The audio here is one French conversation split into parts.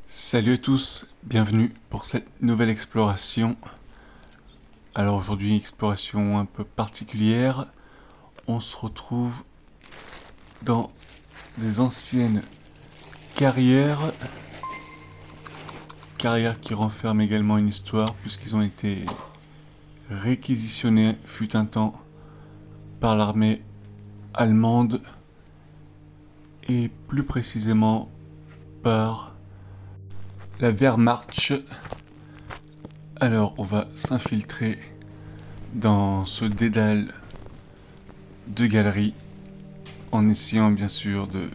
Salut à tous, bienvenue pour cette nouvelle exploration. Alors aujourd'hui, exploration un peu particulière. On se retrouve dans des anciennes carrières. Carrières qui renferment également une histoire puisqu'ils ont été réquisitionnés fut un temps par l'armée allemande et plus précisément par la Wehrmacht. Alors on va s'infiltrer dans ce dédale de galeries en essayant bien sûr de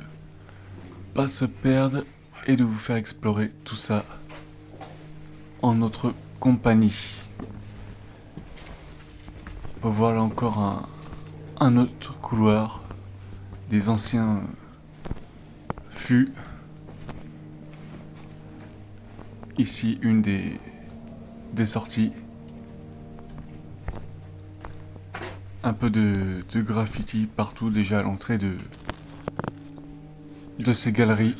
pas se perdre et de vous faire explorer tout ça en notre compagnie. On va voir là encore un autre couloir des anciens fûts. Ici une des sorties. Un peu de graffiti partout déjà à l'entrée de ces galeries.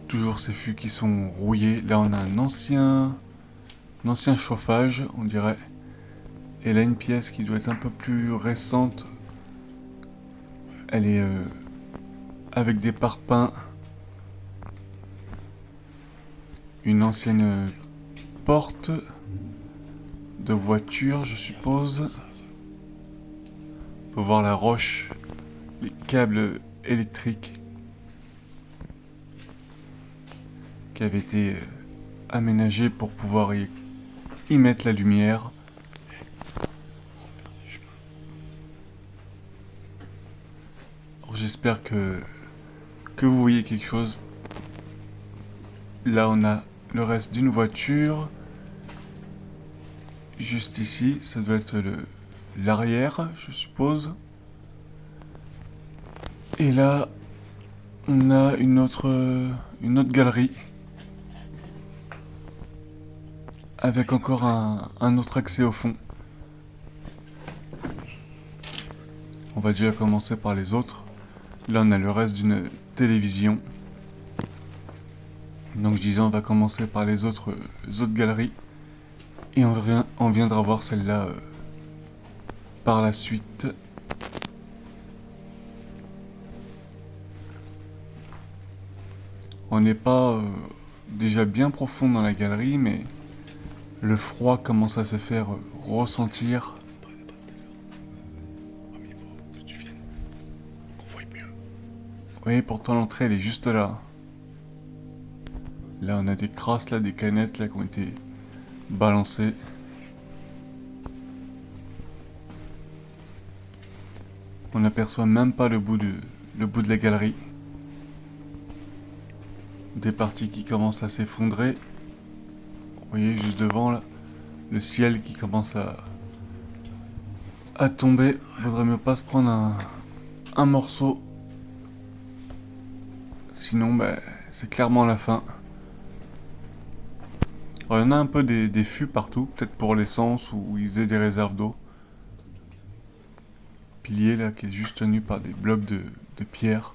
Toujours ces fûts qui sont rouillés. Là on a un ancien chauffage on dirait. Et là une pièce qui doit être un peu plus récente. Elle est avec des parpaings. Une ancienne porte de voiture, je suppose. On peut voir la roche, les câbles électriques qui avaient été aménagés pour pouvoir y mettre la lumière. J'espère que vous voyez quelque chose. Là on a le reste d'une voiture. Juste ici, ça doit être l'arrière, je suppose. Et là, on a une autre galerie. Avec encore un autre accès au fond. On va déjà commencer par les autres. Là, on a le reste d'une télévision. Donc je disais, on va commencer par les autres galeries. Et on viendra voir celle-là par la suite. On n'est pas déjà bien profond dans la galerie, mais le froid commence à se faire ressentir. Oui, pourtant l'entrée elle est juste là. Là on a des crasses, là, des canettes là qui ont été balancées. On n'aperçoit même pas le bout de la galerie. Des parties qui commencent à s'effondrer. Vous voyez juste devant là, le ciel qui commence à tomber. Vaudrait mieux pas se prendre un morceau. Sinon, c'est clairement la fin. Alors, il y en a un peu des fûts partout, peut-être pour l'essence ou ils faisaient des réserves d'eau. Pilier là qui est juste tenu par des blocs de pierre.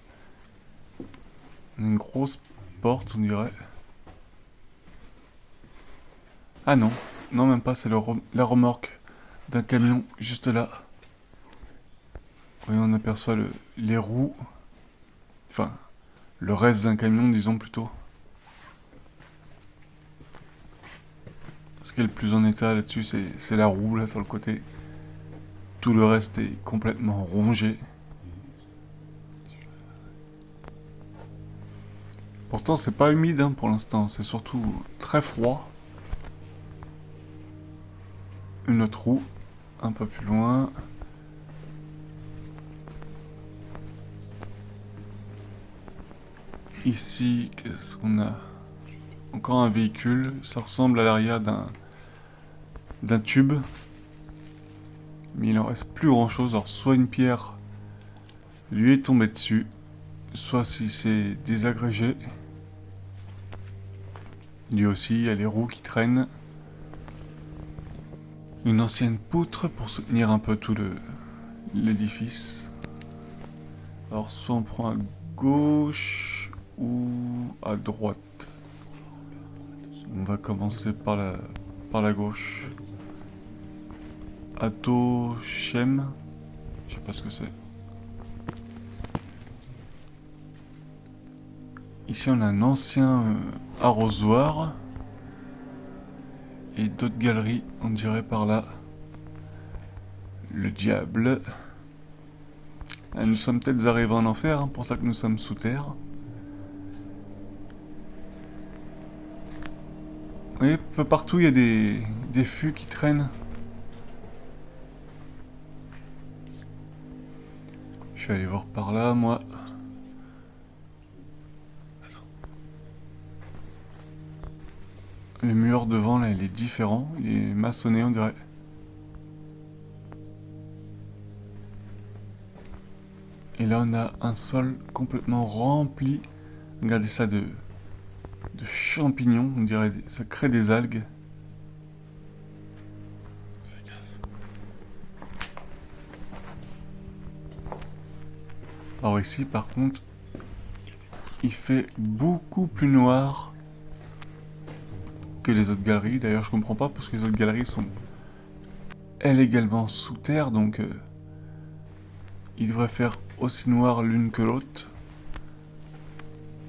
On a une grosse porte, on dirait. Ah non, non même pas, c'est la remorque d'un camion juste là. Oui, on aperçoit les roues. Enfin, le reste d'un camion, disons plutôt. Ce qui est le plus en état là-dessus, c'est la roue là sur le côté. Tout le reste est complètement rongé. Pourtant, c'est pas humide hein, pour l'instant, c'est surtout très froid. Une autre roue, un peu plus loin. Ici, qu'est-ce qu'on a? Encore un véhicule, ça ressemble à l'arrière d'un tube. Mais il en reste plus grand chose, alors soit une pierre lui est tombée dessus, soit si c'est désagrégé. Lui aussi, il y a les roues qui traînent. Une ancienne poutre pour soutenir un peu tout l'édifice. Alors soit on prend à gauche ou à droite? On va commencer par la gauche. Atto Shem. Je sais pas ce que c'est. Ici on a un ancien arrosoir. Et d'autres galeries, on dirait par là. Le diable. Ah, nous sommes peut-être arrivés en enfer, hein, pour ça que nous sommes sous terre. Vous voyez, peu partout il y a des fûts qui traînent. Je vais aller voir par là, moi. Le mur devant, là, il est différent. Il est maçonné, on dirait. Et là, on a un sol complètement rempli. Regardez ça de champignons. On dirait ça crée des algues. Fais gaffe. Alors ici, par contre, il fait beaucoup plus noir que les autres galeries. D'ailleurs, je comprends pas parce que les autres galeries sont elles également sous terre, donc il devrait faire aussi noir l'une que l'autre.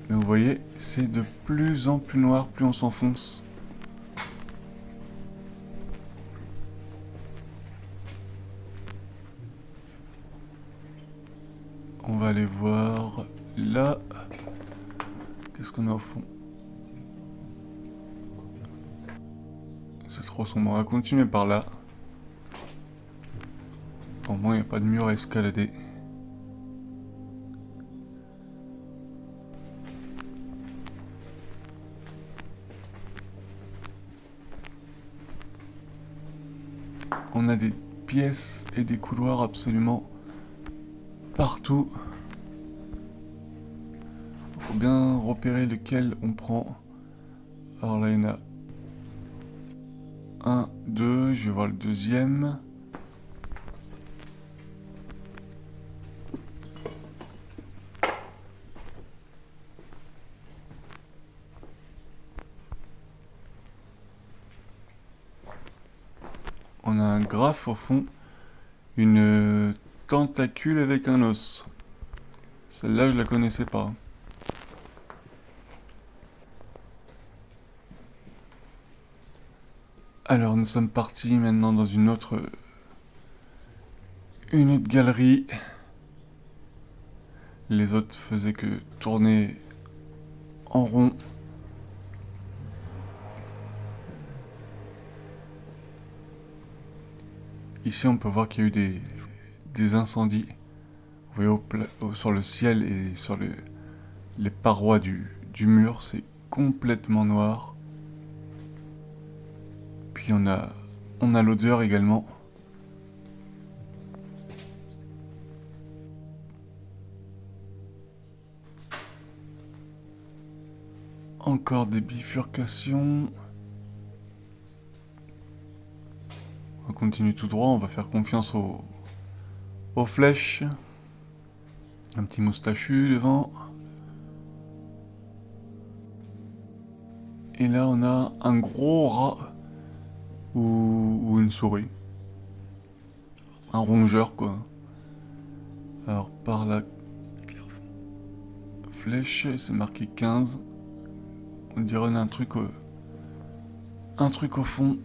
Mais vous voyez, c'est de plus en plus noir, plus on s'enfonce. On va aller voir là. Qu'est-ce qu'on a au fond? C'est trop sombre, on va continuer par là. Au moins, il n'y a pas de mur à escalader. On a des pièces et des couloirs absolument partout. Il faut bien repérer lequel on prend. Alors là, il y en a un, deux. Je vais voir le deuxième. On a un graphe au fond, une tentacule avec un os. Celle-là, je la connaissais pas. Alors, nous sommes partis maintenant dans une autre galerie. Les autres faisaient que tourner en rond. Ici, on peut voir qu'il y a eu des incendies. Vous voyez sur le ciel et sur les parois du mur, c'est complètement noir. Puis on a l'odeur également. Encore des bifurcations. On continue tout droit, on va faire confiance aux flèches. Un petit moustachu devant. Et là on a un gros rat ou une souris. Un rongeur quoi. Alors par la flèche, c'est marqué 15. On dirait on a un truc au fond.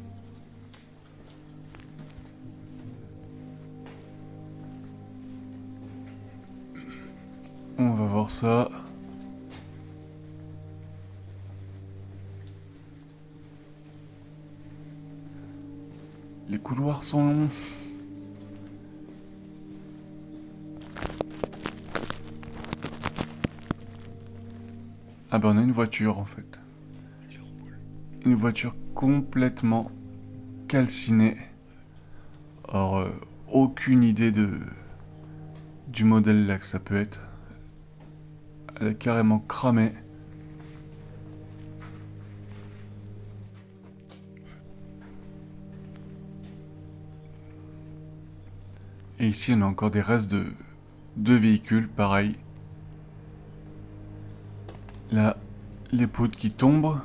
On va voir ça. Les couloirs sont longs. Ah ben on a une voiture en fait. Une voiture complètement calcinée. Or, aucune idée du modèle là que ça peut être. Elle est carrément cramée. Et ici on a encore des restes de véhicules, pareil. Là, les poudres qui tombent.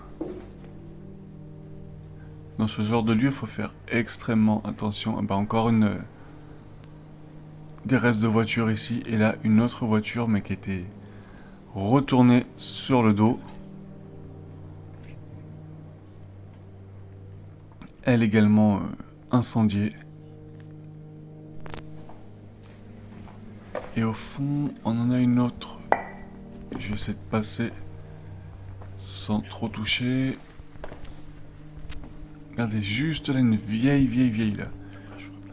Dans ce genre de lieu, il faut faire extrêmement attention. Ah bah encore des restes de voiture ici. Et là, une autre voiture, mais qui était retournée sur le dos. Elle également incendiée. Et au fond, on en a une autre. Je vais essayer de passer sans trop toucher. Regardez, juste là, une vieille là.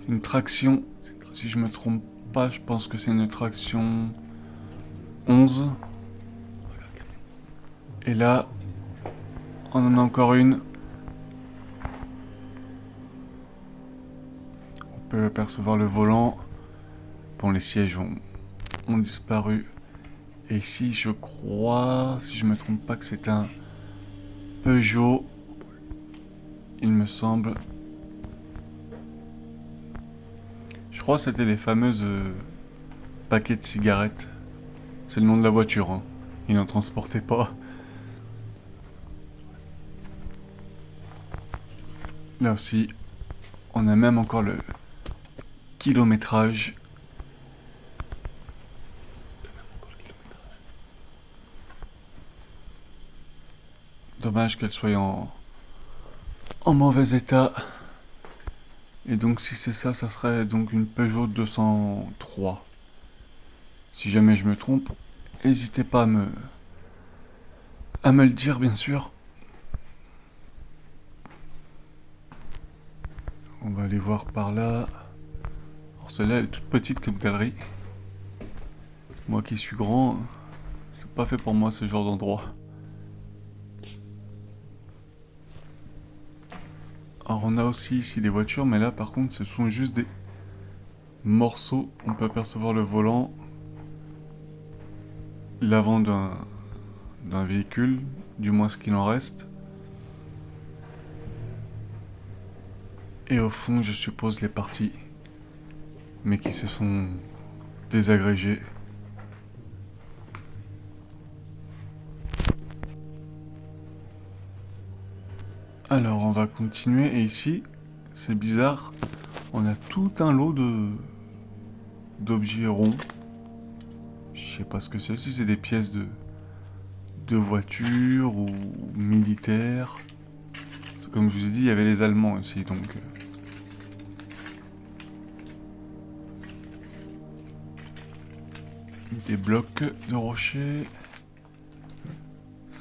Une traction, si je me trompe pas, je pense que c'est une traction 11. Et là, on en a encore une. On peut apercevoir le volant. Bon, les sièges ont disparu. Et ici, je crois, si je me trompe pas, que c'est un Peugeot. Il me semble. Je crois que c'était les fameuses paquets de cigarettes. C'est le nom de la voiture, hein. Ils n'en transportaient pas. Là aussi, on a même encore le kilométrage. Dommage qu'elle soit en mauvais état. Et donc si c'est ça, ça serait donc une Peugeot 203. Si jamais je me trompe, n'hésitez pas à me le dire, bien sûr. On va aller voir par là. Alors celle-là, elle est toute petite comme galerie. Moi qui suis grand, c'est pas fait pour moi ce genre d'endroit. Alors on a aussi ici des voitures, mais là par contre ce sont juste des morceaux. On peut apercevoir le volant, l'avant d'un véhicule, du moins ce qu'il en reste. Et au fond, je suppose les parties, mais qui se sont désagrégées. Alors on va continuer, et ici, c'est bizarre, on a tout un lot d'objets ronds. Je sais pas ce que c'est, si c'est des pièces de voitures ou militaires. Comme je vous ai dit, il y avait les Allemands aussi, donc... Des blocs de rochers.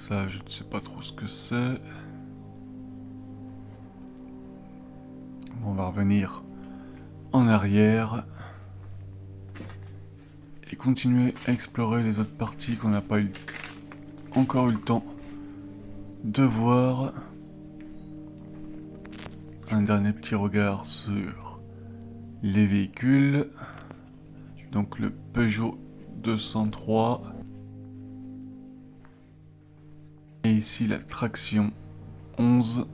Ça, je ne sais pas trop ce que c'est. On va revenir en arrière. Et continuer à explorer les autres parties qu'on n'a pas encore eu le temps de voir. Un dernier petit regard sur les véhicules. Donc le Peugeot 203. Et ici la traction 11.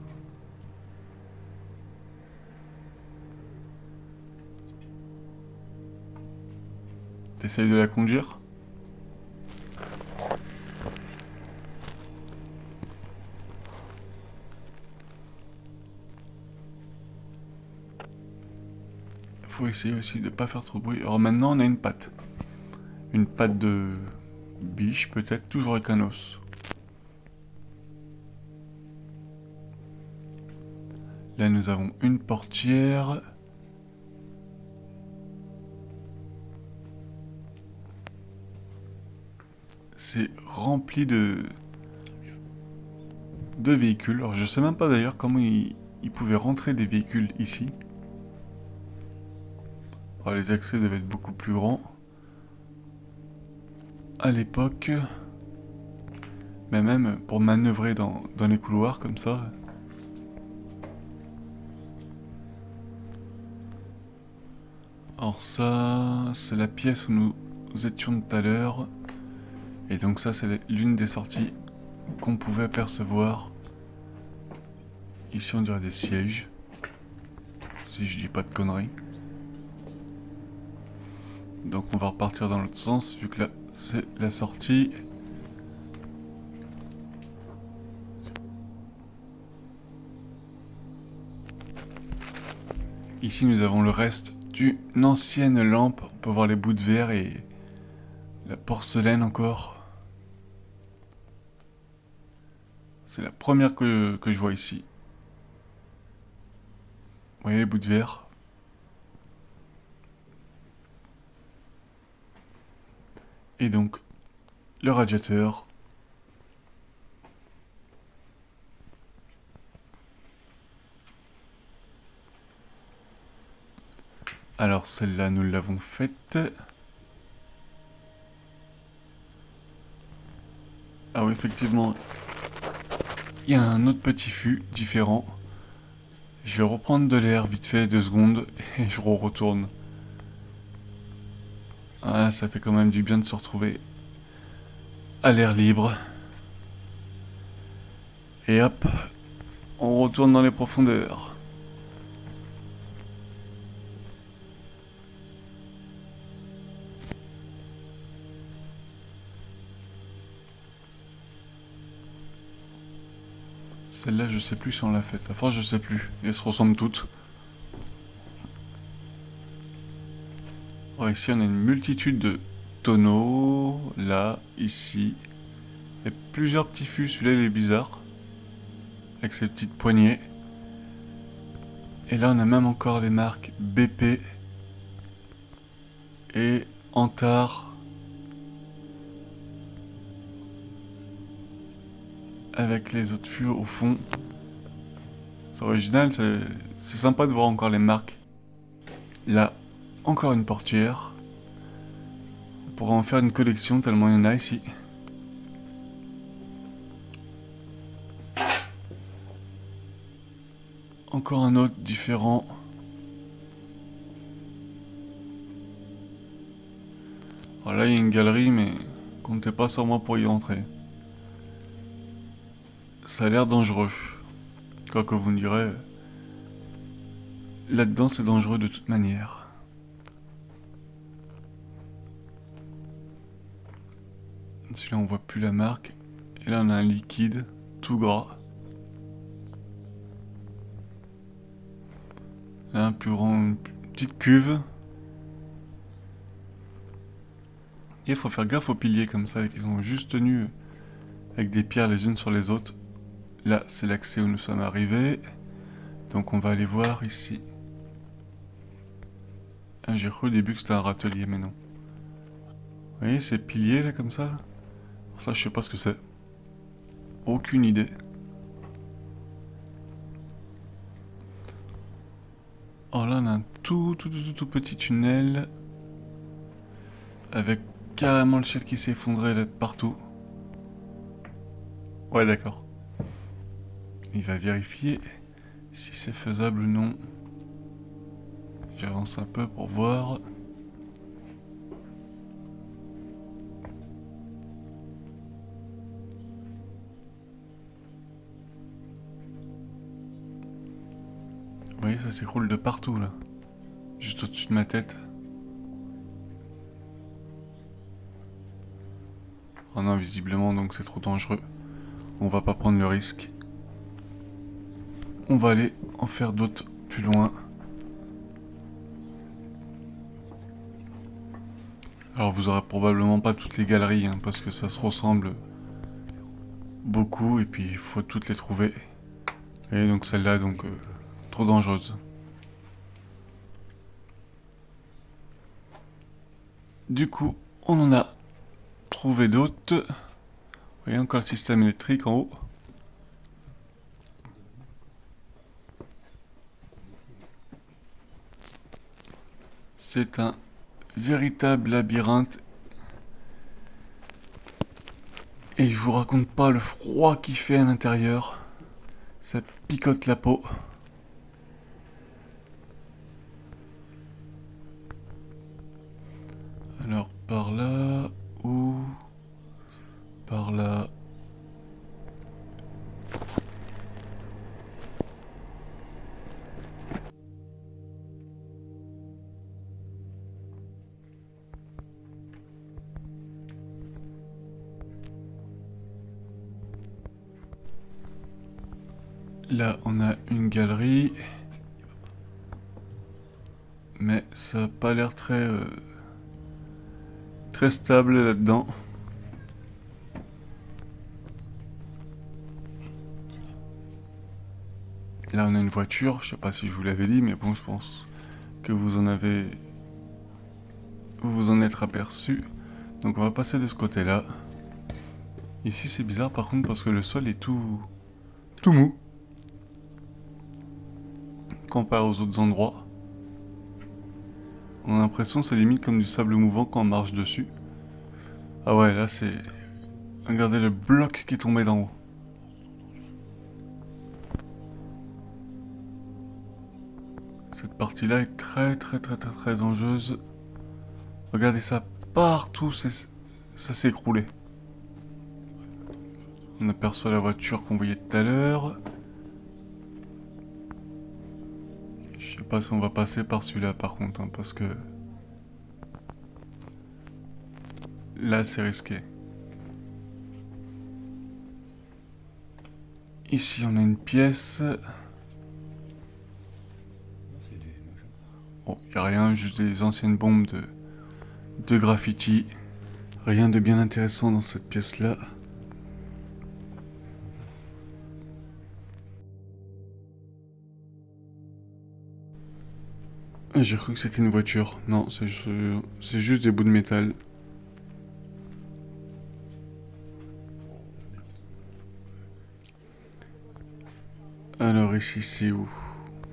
T'essayes de la conduire? Faut essayer aussi de pas faire trop de bruit. Alors maintenant on a une patte. Une patte de biche peut-être, toujours avec un os. Là nous avons une portière. C'est rempli de véhicules. Alors je sais même pas d'ailleurs comment ils pouvaient rentrer des véhicules ici. Alors les accès devaient être beaucoup plus grands à l'époque. Mais même pour manœuvrer dans les couloirs comme ça. Alors ça, c'est la pièce où nous étions tout à l'heure. Et donc ça, c'est l'une des sorties qu'on pouvait apercevoir. Ici, on dirait des sièges. Si je dis pas de conneries. Donc on va repartir dans l'autre sens, vu que là, c'est la sortie. Ici, nous avons le reste d'une ancienne lampe. On peut voir les bouts de verre et la porcelaine encore. C'est la première que je vois ici. Vous voyez les bouts de verre? Et donc, le radiateur. Alors celle-là, nous l'avons faite. Ah oui, effectivement, il y a un autre petit fût différent. Je vais reprendre de l'air vite fait 2 secondes et je retourne. Ah, ça fait quand même du bien de se retrouver à l'air libre. Et hop, on retourne dans les profondeurs. Celle-là, je sais plus si on l'a faite. Enfin, je sais plus. Elles se ressemblent toutes. Alors ici, on a une multitude de tonneaux. Là, ici. Il y a plusieurs petits fûts. Celui-là, il est bizarre. Avec ses petites poignées. Et là, on a même encore les marques BP et Antar. Avec les autres fûts au fond. C'est original, c'est sympa de voir encore les marques. Là, encore une portière. On pourra en faire une collection tellement il y en a ici. Encore un autre différent. Alors là, il y a une galerie, mais comptez pas sur moi pour y entrer. Ça a l'air dangereux. Quoi que vous me direz, là-dedans c'est dangereux de toute manière. Celui-là on voit plus la marque. Et là on a un liquide tout gras. Là un plus grand, une petite cuve. Et il faut faire gaffe aux piliers comme ça, qu'ils sont juste tenus avec des pierres les unes sur les autres. Là c'est l'accès où nous sommes arrivés. Donc on va aller voir ici. Ah, j'ai cru au début que c'était un râtelier, mais non. Vous voyez ces piliers là comme ça? Ça je sais pas ce que c'est. Aucune idée. Oh là on a un tout petit tunnel. Avec carrément le ciel qui s'est effondré là de partout. Ouais d'accord. Il va vérifier si c'est faisable ou non. J'avance un peu pour voir. Vous voyez, ça s'écroule de partout là. Juste au-dessus de ma tête. Oh non, visiblement donc c'est trop dangereux. On va pas prendre le risque. On va aller en faire d'autres plus loin. Alors vous aurez probablement pas toutes les galeries hein, parce que ça se ressemble beaucoup et puis il faut toutes les trouver. Et donc celle-là donc trop dangereuse. Du coup, on en a trouvé d'autres. Vous voyez encore le système électrique en haut. C'est un véritable labyrinthe. Et je vous raconte pas le froid qu'il fait à l'intérieur. Ça picote la peau. Alors par là ou par là. Là on a une galerie. Mais ça a pas l'air très stable là-dedans. Là on a une voiture, je sais pas si je vous l'avais dit, mais bon je pense que vous vous en êtes aperçu. Donc on va passer de ce côté-là. Ici c'est bizarre par contre parce que le sol est tout mou. Comparé aux autres endroits. On a l'impression que c'est limite comme du sable mouvant quand on marche dessus. Ah ouais là c'est... Regardez le bloc qui est tombé d'en haut. Cette partie-là est très dangereuse. Regardez ça, partout ça s'est écroulé. On aperçoit la voiture qu'on voyait tout à l'heure. Je sais pas si on va passer par celui-là par contre, hein, parce que... Là c'est risqué. Ici on a une pièce. Bon, y a rien, juste des anciennes bombes de graffiti. Rien de bien intéressant dans cette pièce-là. Ah, j'ai cru que c'était une voiture. Non, c'est juste des bouts de métal. Alors ici c'est où?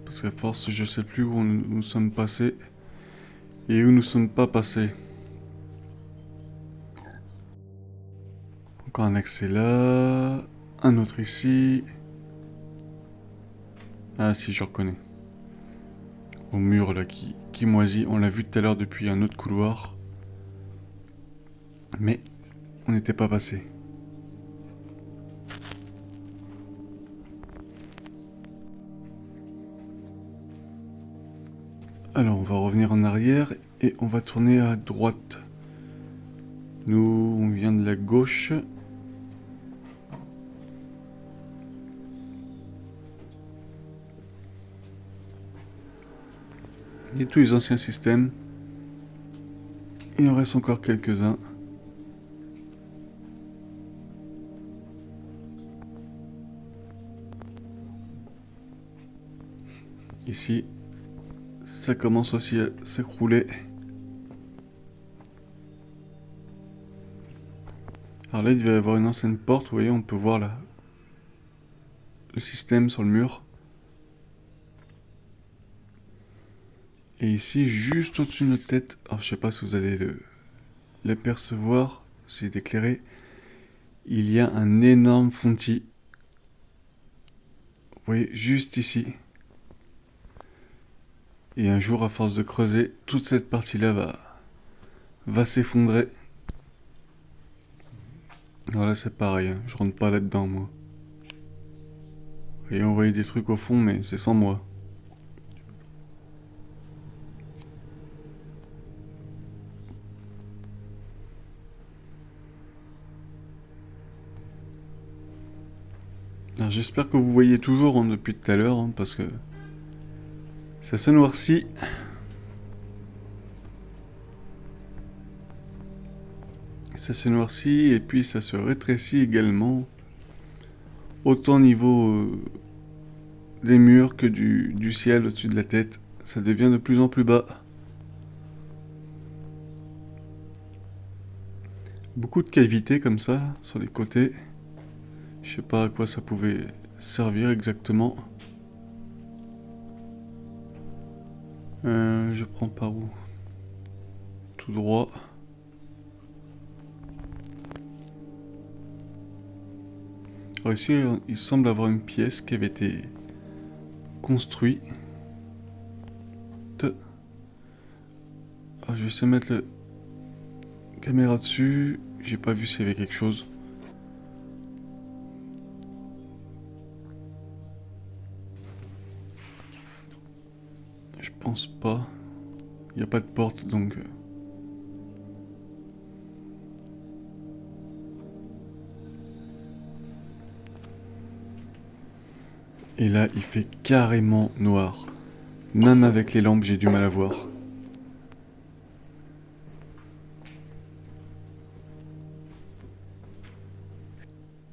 Parce qu'à force je sais plus où nous sommes passés. Et où nous sommes pas passés. Encore un accès là. Un autre ici. Ah si, je reconnais. Au mur là qui moisit. On l'a vu tout à l'heure depuis un autre couloir. Mais on n'était pas passé. Alors on va revenir en arrière et on va tourner à droite. Nous, on vient de la gauche. Et tous les anciens systèmes. Il en reste encore quelques-uns. Ici, ça commence aussi à s'écrouler. Alors là, il devait y avoir une ancienne porte. Vous voyez, on peut voir là le système sur le mur. Et ici, juste au-dessus de notre tête, alors je sais pas si vous allez l'apercevoir, c'est éclairé, il y a un énorme fontis. Vous voyez, juste ici. Et un jour, à force de creuser, toute cette partie-là va s'effondrer. Alors là, c'est pareil, hein, je rentre pas là-dedans, moi. Et on voyait des trucs au fond, mais c'est sans moi. Alors j'espère que vous voyez toujours hein, depuis tout à l'heure, hein, parce que ça se noircit. Ça se noircit et puis ça se rétrécit également. Autant au niveau des murs que du ciel au-dessus de la tête. Ça devient de plus en plus bas. Beaucoup de cavités comme ça, sur les côtés. Je sais pas à quoi ça pouvait servir exactement. Je prends par où? Tout droit. Alors ici, il semble avoir une pièce qui avait été construite. Alors, je vais essayer de mettre la caméra dessus. J'ai pas vu s'il y avait quelque chose. Je pense pas. Il n'y a pas de porte donc... Et là, il fait carrément noir. Même avec les lampes, j'ai du mal à voir.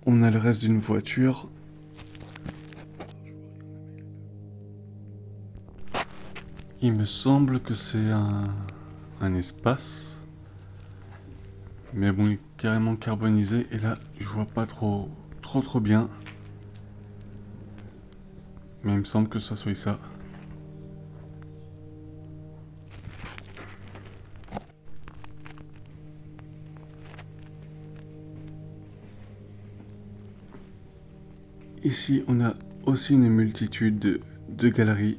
On a le reste d'une voiture. Il me semble que c'est un espace. Mais bon, il est carrément carbonisé. Et là, je vois pas trop bien. Mais il me semble que ça soit ça. Ici, on a aussi une multitude de galeries.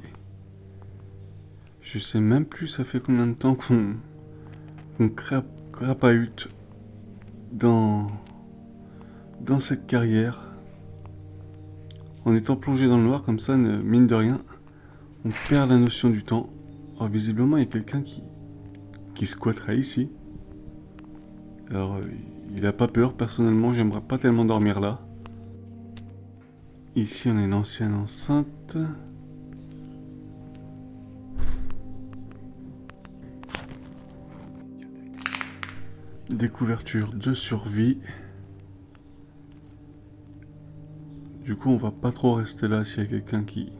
Je sais même plus ça fait combien de temps qu'on crapahute dans cette carrière. En étant plongé dans le noir comme ça, mine de rien, on perd la notion du temps. Alors visiblement, il y a quelqu'un qui squatterait ici. Alors, il a pas peur. Personnellement, j'aimerais pas tellement dormir là. Ici, on a une ancienne enceinte. Des couvertures de survie. Du coup, on va pas trop rester là s'il y a quelqu'un qui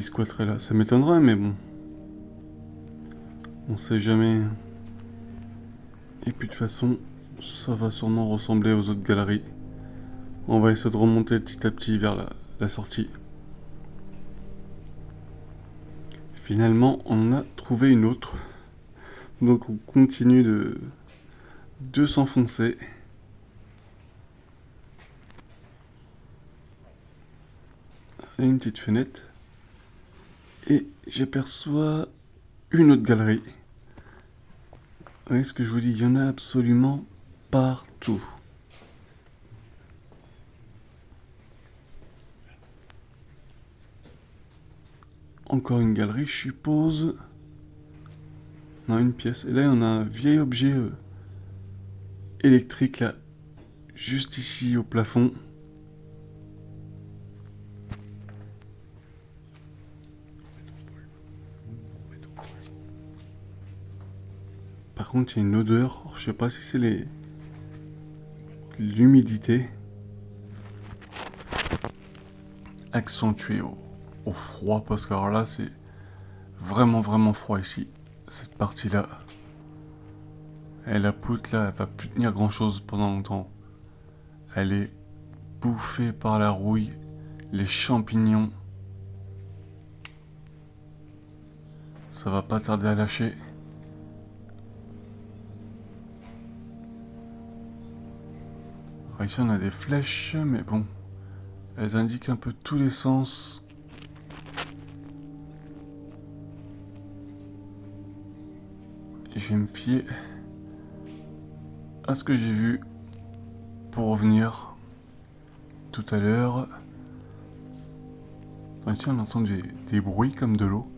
squatterait là. Ça m'étonnerait, mais bon. On sait jamais. Et puis de toute façon, ça va sûrement ressembler aux autres galeries. On va essayer de remonter petit à petit vers la sortie. Finalement, on a trouvé une autre. Donc on continue de s'enfoncer. Et une petite fenêtre. Et j'aperçois une autre galerie. Vous voyez ce que je vous dis, il y en a absolument partout. Encore une galerie, je suppose. Non, une pièce. Et là, on a un vieil objet électrique, là, juste ici au plafond. Par contre, il y a une odeur. Je sais pas si c'est l'humidité accentuée au froid, parce que alors là, c'est vraiment froid ici. Cette partie-là. Et la poutre, là, elle va plus tenir grand-chose pendant longtemps. Elle est bouffée par la rouille, les champignons. Ça va pas tarder à lâcher. Alors ici, on a des flèches, mais bon. Elles indiquent un peu tous les sens. Et je vais me fier à ce que j'ai vu pour revenir tout à l'heure. Ici, on entend des bruits comme de l'eau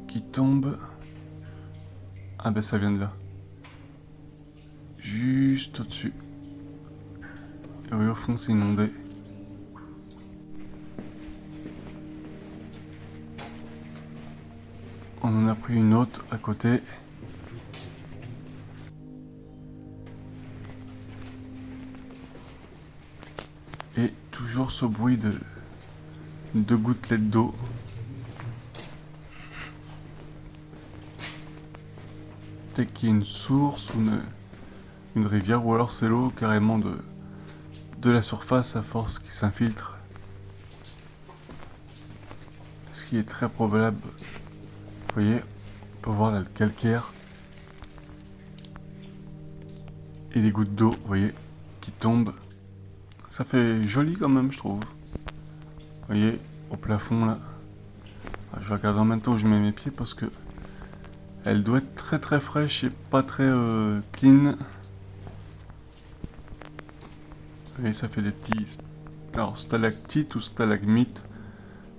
qui tombe. Ah ben ça vient de là. Juste au-dessus. Et oui, au fond, c'est inondé. On en a pris une autre à côté. Et toujours ce bruit de gouttelettes d'eau. Peut-être qu'il y a une source ou une rivière, ou alors c'est l'eau carrément de la surface à force qui s'infiltre. Ce qui est très probable. Vous voyez, on peut voir là le calcaire. Et les gouttes d'eau, vous voyez, qui tombent. Ça fait joli quand même, je trouve. Vous voyez, au plafond là. Je vais regarder en même temps où je mets mes pieds parce que elle doit être très fraîche et pas très clean. Vous voyez, ça fait des petits... Alors, stalactites ou stalagmites.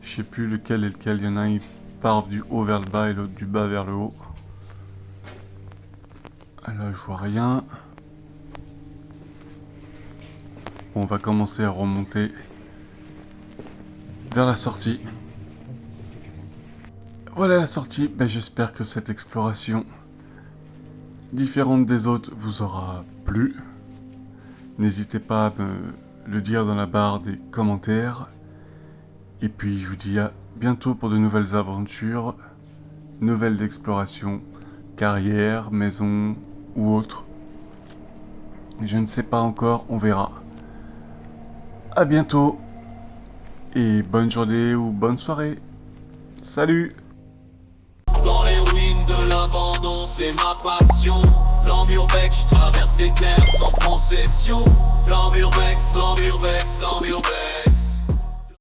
Je sais plus lequel est lequel. Il y en a un, il part du haut vers le bas et l'autre du bas vers le haut. Là, je vois rien. Bon, on va commencer à remonter vers la sortie. Voilà la sortie. Ben, j'espère que cette exploration, différente des autres, vous aura plu. N'hésitez pas à me le dire dans la barre des commentaires. Et puis je vous dis à bientôt pour de nouvelles aventures, nouvelles explorations, carrière, maison ou autre. Je ne sais pas encore, on verra. À bientôt et bonne journée ou bonne soirée. Salut! Dans les ruines de l'abandon, c'est ma passion. L'Amurbex, je traverse les terres sans concession. L'Amurbex, l'Amurbex, l'Amurbex.